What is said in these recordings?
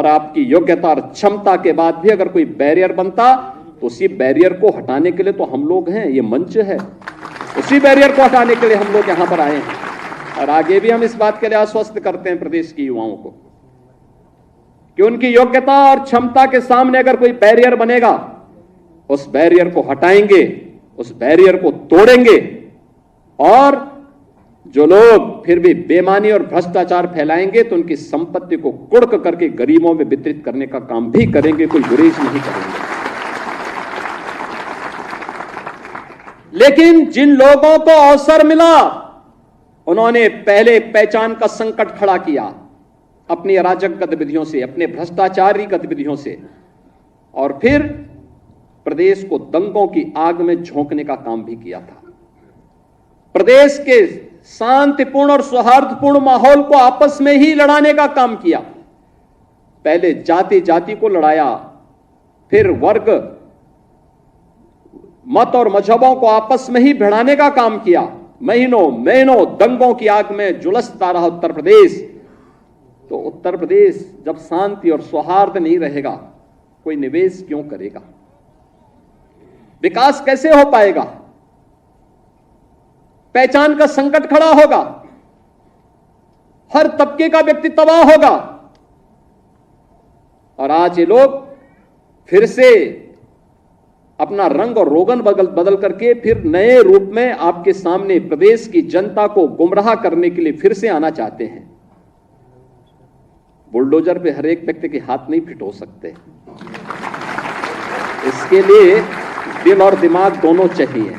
और आपकी योग्यता और क्षमता के बाद भी अगर कोई बैरियर बनता तो उसी बैरियर को हटाने के लिए तो हम लोग हैं, ये मंच है, उसी बैरियर को हटाने के लिए हम लोग यहां पर आए हैं। और आगे भी हम इस बात के लिए आश्वस्त करते हैं प्रदेश के युवाओं को कि उनकी योग्यता और क्षमता के सामने अगर कोई बैरियर बनेगा, उस बैरियर को हटाएंगे, उस बैरियर को तोड़ेंगे। और जो लोग फिर भी बेईमानी और भ्रष्टाचार फैलाएंगे तो उनकी संपत्ति को कुड़क करके गरीबों में वितरित करने का काम भी करेंगे, कोई गुरेज नहीं करेंगे। लेकिन जिन लोगों को अवसर मिला, उन्होंने पहले पहचान का संकट खड़ा किया अपनी अराजक गतिविधियों से, अपने भ्रष्टाचारी गतिविधियों से, और फिर प्रदेश को दंगों की आग में झोंकने का काम भी किया था। प्रदेश के शांतिपूर्ण और सौहार्दपूर्ण माहौल को आपस में ही लड़ाने का काम किया। पहले जाति जाति को लड़ाया, फिर वर्ग, मत और मजहबों को आपस में ही भिड़ाने का काम किया। महीनों महीनों दंगों की आग में झुलसता रहा उत्तर प्रदेश। तो उत्तर प्रदेश जब शांति और सौहार्द नहीं रहेगा, कोई निवेश क्यों करेगा? विकास कैसे हो पाएगा? पहचान का संकट खड़ा होगा, हर तबके का व्यक्ति तबाह होगा। और आज ये लोग फिर से अपना रंग और रोगन बदल करके फिर नए रूप में आपके सामने प्रदेश की जनता को गुमराह करने के लिए फिर से आना चाहते हैं। बुलडोजर पे हर एक व्यक्ति के हाथ नहीं फिट हो सकते, इसके लिए दिल और दिमाग दोनों चाहिए,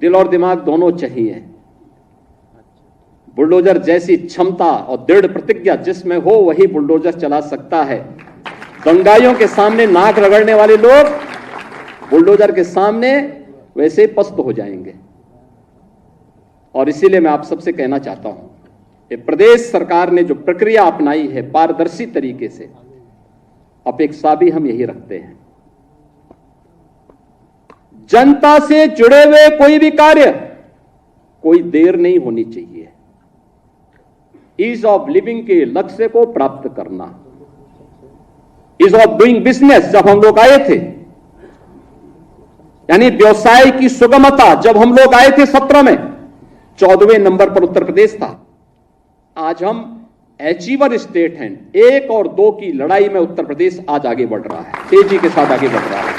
दिल और दिमाग दोनों चाहिए। बुलडोजर जैसी क्षमता और दृढ़ प्रतिज्ञा जिसमें हो वही बुलडोजर चला सकता है। दंगाइयों के सामने नाक रगड़ने वाले लोग बुलडोजर के सामने वैसे ही पस्त हो जाएंगे। और इसीलिए मैं आप सबसे कहना चाहता हूं कि प्रदेश सरकार ने जो प्रक्रिया अपनाई है पारदर्शी तरीके से, अपेक्षा भी हम यही रखते हैं। जनता से जुड़े हुए कोई भी कार्य, कोई देर नहीं होनी चाहिए। ईज ऑफ लिविंग के लक्ष्य को प्राप्त करना, ईज ऑफ डूइंग बिजनेस जब हम लोग आए थे, यानी व्यवसाय की सुगमता जब हम लोग आए थे 17 में, 14वें नंबर पर उत्तर प्रदेश था। आज हम अचीवर स्टेट हैं। 1 और 2 की लड़ाई में उत्तर प्रदेश आज आगे बढ़ रहा है, तेजी के साथ आगे बढ़ रहा है।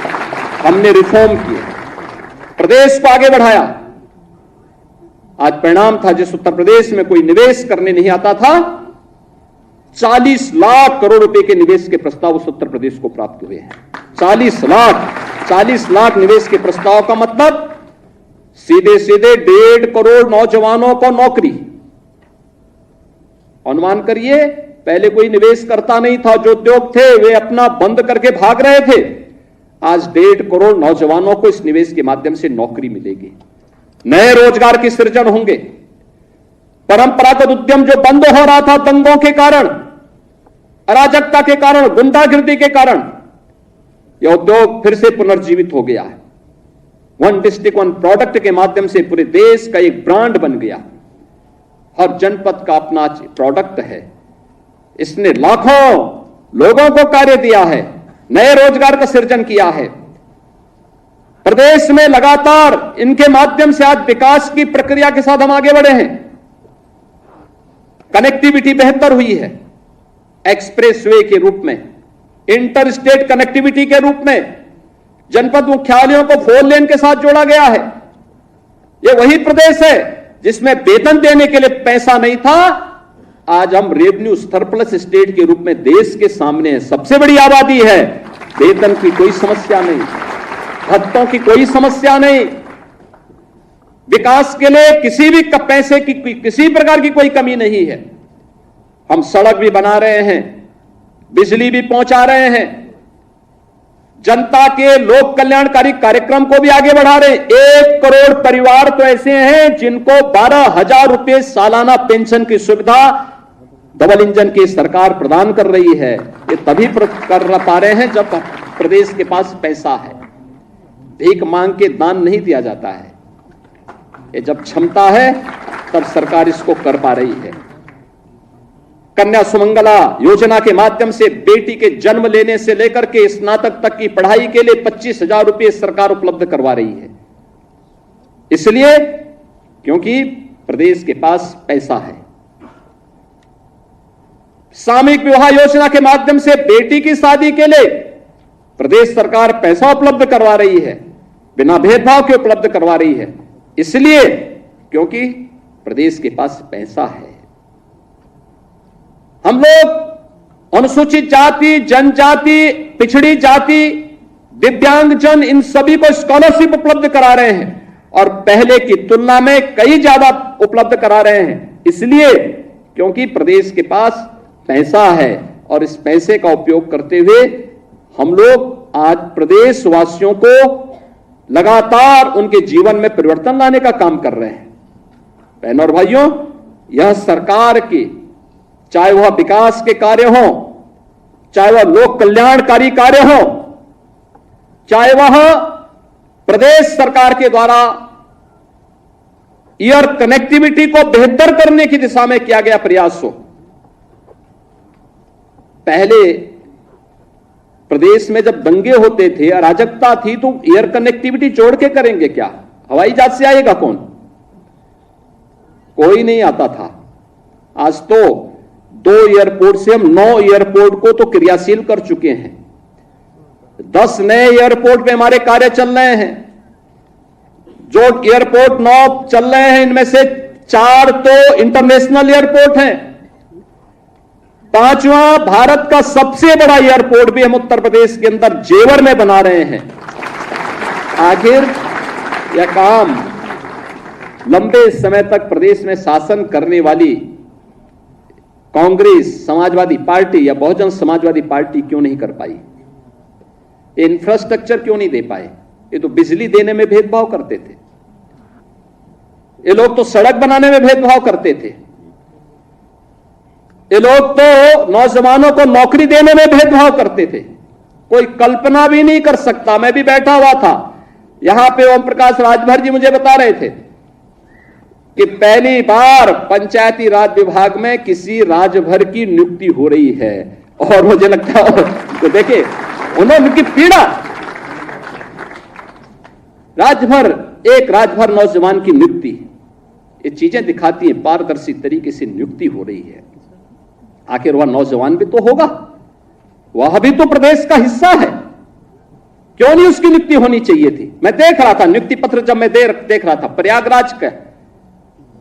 हमने रिफॉर्म किए, प्रदेश को आगे बढ़ाया। आज परिणाम था, जिस उत्तर प्रदेश में कोई निवेश करने नहीं आता था, 40 लाख करोड़ रुपए के निवेश के प्रस्ताव उस उत्तर प्रदेश को प्राप्त हुए हैं। 40 लाख निवेश के प्रस्ताव का मतलब सीधे सीधे 1.5 करोड़ नौजवानों को नौकरी। अनुमान करिए, पहले कोई निवेश करता नहीं था, जो उद्योग थे वे अपना बंद करके भाग रहे थे। आज 1.5 करोड़ नौजवानों को इस निवेश के माध्यम से नौकरी मिलेगी, नए रोजगार की सृजन होंगे। परंपरागत उद्यम जो बंद हो रहा था दंगों के कारण, अराजकता के कारण, गुंडागिर्दी के कारण, यह उद्योग फिर से पुनर्जीवित हो गया है। वन डिस्ट्रिक्ट वन प्रोडक्ट के माध्यम से पूरे देश का एक ब्रांड बन गया। हर जनपद का अपना प्रोडक्ट है। इसने लाखों लोगों को कार्य दिया है, नए रोजगार का सृजन किया है। प्रदेश में लगातार इनके माध्यम से आज विकास की प्रक्रिया के साथ हम आगे बढ़े हैं। कनेक्टिविटी बेहतर हुई है, एक्सप्रेसवे के रूप में, इंटर स्टेट कनेक्टिविटी के रूप में जनपद मुख्यालयों को 4 लेन के साथ जोड़ा गया है। यह वही प्रदेश है जिसमें वेतन देने के लिए पैसा नहीं था। आज हम रेवेन्यू सरप्लस स्टेट के रूप में देश के सामने है। सबसे बड़ी आबादी है, वेतन की कोई समस्या नहीं, भत्तों की कोई समस्या नहीं, विकास के लिए किसी भी पैसे की किसी प्रकार की कोई कमी नहीं है। हम सड़क भी बना रहे हैं, बिजली भी पहुंचा रहे हैं, जनता के लोक कल्याणकारी कार्यक्रम को भी आगे बढ़ा रहे हैं। 1 करोड़ परिवार तो ऐसे हैं जिनको 12,000 रुपए सालाना पेंशन की सुविधा डबल इंजन की सरकार प्रदान कर रही है। ये तभी कर पा रहे हैं जब प्रदेश के पास पैसा है। भीख मांग के दान नहीं दिया जाता है, ये जब क्षमता है तब सरकार इसको कर पा रही है। कन्या सुमंगला योजना के माध्यम से बेटी के जन्म लेने से लेकर के स्नातक तक की पढ़ाई के लिए 25,000 रुपये सरकार उपलब्ध करवा रही है। इसलिए क्योंकि प्रदेश के पास पैसा है। सामूहिक विवाह योजना के माध्यम से बेटी की शादी के लिए प्रदेश सरकार पैसा उपलब्ध करवा रही है, बिना भेदभाव के उपलब्ध करवा रही है। इसलिए क्योंकि प्रदेश के पास पैसा है। हम लोग अनुसूचित जाति, जनजाति, पिछड़ी जाति, दिव्यांगजन, इन सभी को स्कॉलरशिप उपलब्ध करा रहे हैं और पहले की तुलना में कई ज्यादा उपलब्ध करा रहे हैं। इसलिए क्योंकि प्रदेश के पास पैसा है और इस पैसे का उपयोग करते हुए हम लोग आज प्रदेशवासियों को लगातार उनके जीवन में परिवर्तन लाने का काम कर रहे हैं। बहनों और भाइयों, यह सरकार के चाहे वह विकास के कार्य हो, चाहे वह लोक कल्याणकारी कार्य हो, चाहे वह प्रदेश सरकार के द्वारा एयर कनेक्टिविटी को बेहतर करने की दिशा में किया गया प्रयास हो। पहले प्रदेश में जब दंगे होते थे, अराजकता थी, तो एयर कनेक्टिविटी जोड़ के करेंगे क्या? हवाई जहाज से आएगा कौन? कोई नहीं आता था। आज तो 2 एयरपोर्ट से हम 9 एयरपोर्ट को तो क्रियाशील कर चुके हैं। 10 नए एयरपोर्ट पे हमारे कार्य चल रहे हैं। जो एयरपोर्ट 9 चल रहे हैं, इनमें से 4 तो इंटरनेशनल एयरपोर्ट हैं। 5वां भारत का सबसे बड़ा एयरपोर्ट भी हम उत्तर प्रदेश के अंदर जेवर में बना रहे हैं। आखिर यह काम लंबे समय तक प्रदेश में शासन करने वाली कांग्रेस, समाजवादी पार्टी या बहुजन समाजवादी पार्टी क्यों नहीं कर पाई? इंफ्रास्ट्रक्चर क्यों नहीं दे पाए? ये तो बिजली देने में भेदभाव करते थे, ये लोग तो सड़क बनाने में भेदभाव करते थे, ये लोग तो नौजवानों को नौकरी देने में भेदभाव करते थे। कोई कल्पना भी नहीं कर सकता। मैं भी बैठा हुआ था यहां पे, ओम प्रकाश राजभर जी मुझे बता रहे थे कि पहली बार पंचायती राज विभाग में किसी राजभर की नियुक्ति हो रही है। और मुझे लगता है तो देखिए उन्होंने पीड़ा, राजभर, एक राजभर नौजवान की नियुक्ति, ये चीजें दिखाती हैं पारदर्शी तरीके से नियुक्ति हो रही है। आखिर वह नौजवान भी तो होगा, वह भी तो प्रदेश का हिस्सा है, क्यों नहीं उसकी नियुक्ति होनी चाहिए थी? मैं देख रहा था नियुक्ति पत्र, जब मैं देख रहा था प्रयागराज का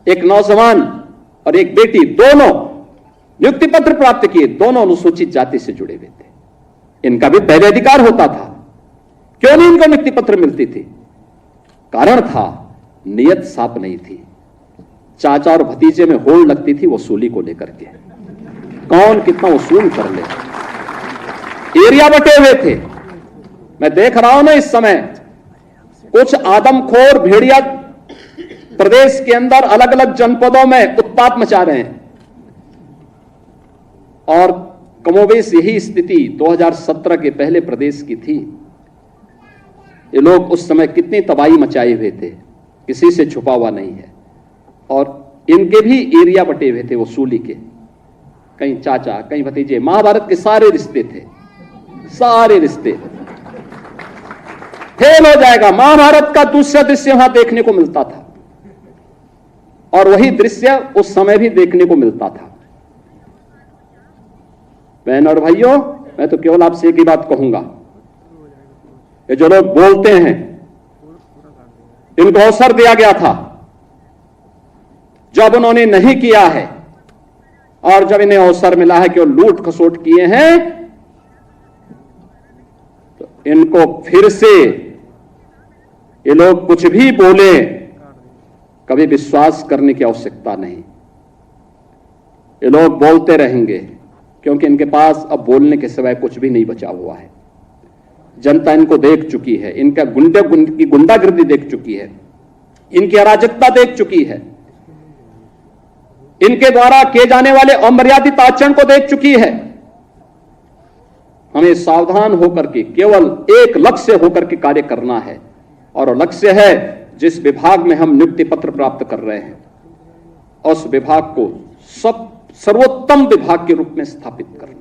एक नौजवान और एक बेटी, दोनों नियुक्ति पत्र प्राप्त किए, दोनों अनुसूचित जाति से जुड़े हुए थे। इनका भी पहले अधिकार होता था, क्यों नहीं इनको नियुक्ति पत्र मिलती थी? कारण था नियत साफ नहीं थी। चाचा और भतीजे में होड़ लगती थी वसूली को लेकर के, कौन कितना वसूल कर ले। एरिया बटे हुए थे। मैं देख रहा हूं ना इस समय कुछ आदमखोर भेड़िया प्रदेश के अंदर अलग अलग जनपदों में उत्पात मचा रहे हैं। और कमोबेश यही स्थिति 2017 के पहले प्रदेश की थी। ये लोग उस समय कितनी तबाही मचाए हुए थे, किसी से छुपा हुआ नहीं है। और इनके भी एरिया बटे हुए थे वसूली के, कहीं चाचा, कहीं भतीजे। महाभारत के सारे रिश्ते थे, सारे रिश्ते। फेल हो जाएगा। महाभारत का दूसरा दृश्य वहां देखने को मिलता था और वही दृश्य उस समय भी देखने को मिलता था। बहन और भाइयों, मैं तो केवल आपसे एक ही बात कहूंगा, ये जो लोग बोलते हैं इनको अवसर दिया गया था, जब उन्होंने नहीं किया है और जब इन्हें अवसर मिला है कि वो लूट खसोट किए हैं, तो इनको फिर से ये लोग कुछ भी बोले, कभी विश्वास करने की आवश्यकता नहीं। ये लोग बोलते रहेंगे क्योंकि इनके पास अब बोलने के सिवाय कुछ भी नहीं बचा हुआ है। जनता इनको देख चुकी है, इनका की गुंडागिर्दी देख चुकी है, इनकी अराजकता देख चुकी है, इनके द्वारा किए जाने वाले अमर्यादित आचरण को देख चुकी है। हमें सावधान होकर के केवल एक लक्ष्य होकर के कार्य करना है, और लक्ष्य है जिस विभाग में हम नियुक्ति पत्र प्राप्त कर रहे हैं, उस विभाग को सर्वोत्तम विभाग के रूप में स्थापित करना।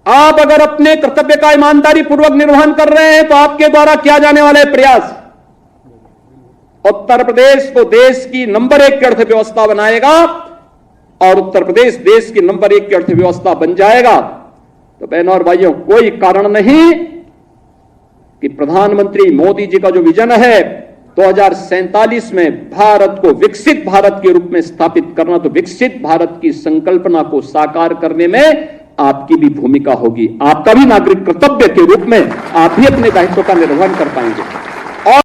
आप अगर अपने कर्तव्य का ईमानदारी पूर्वक निर्वहन कर रहे हैं तो आपके द्वारा किया जाने वाले प्रयास उत्तर प्रदेश को देश की नंबर 1 की अर्थव्यवस्था बनाएगा और उत्तर प्रदेश देश की नंबर 1 की अर्थव्यवस्था बन जाएगा। तो बहनों और भाइयों, कोई कारण नहीं कि प्रधानमंत्री मोदी जी का जो विजन है 2047 में भारत को विकसित भारत के रूप में स्थापित करना, तो विकसित भारत की संकल्पना को साकार करने में आपकी भी भूमिका होगी। आपका भी नागरिक कर्तव्य के रूप में आप भी अपने दायित्व का निर्वहन कर पाएंगे।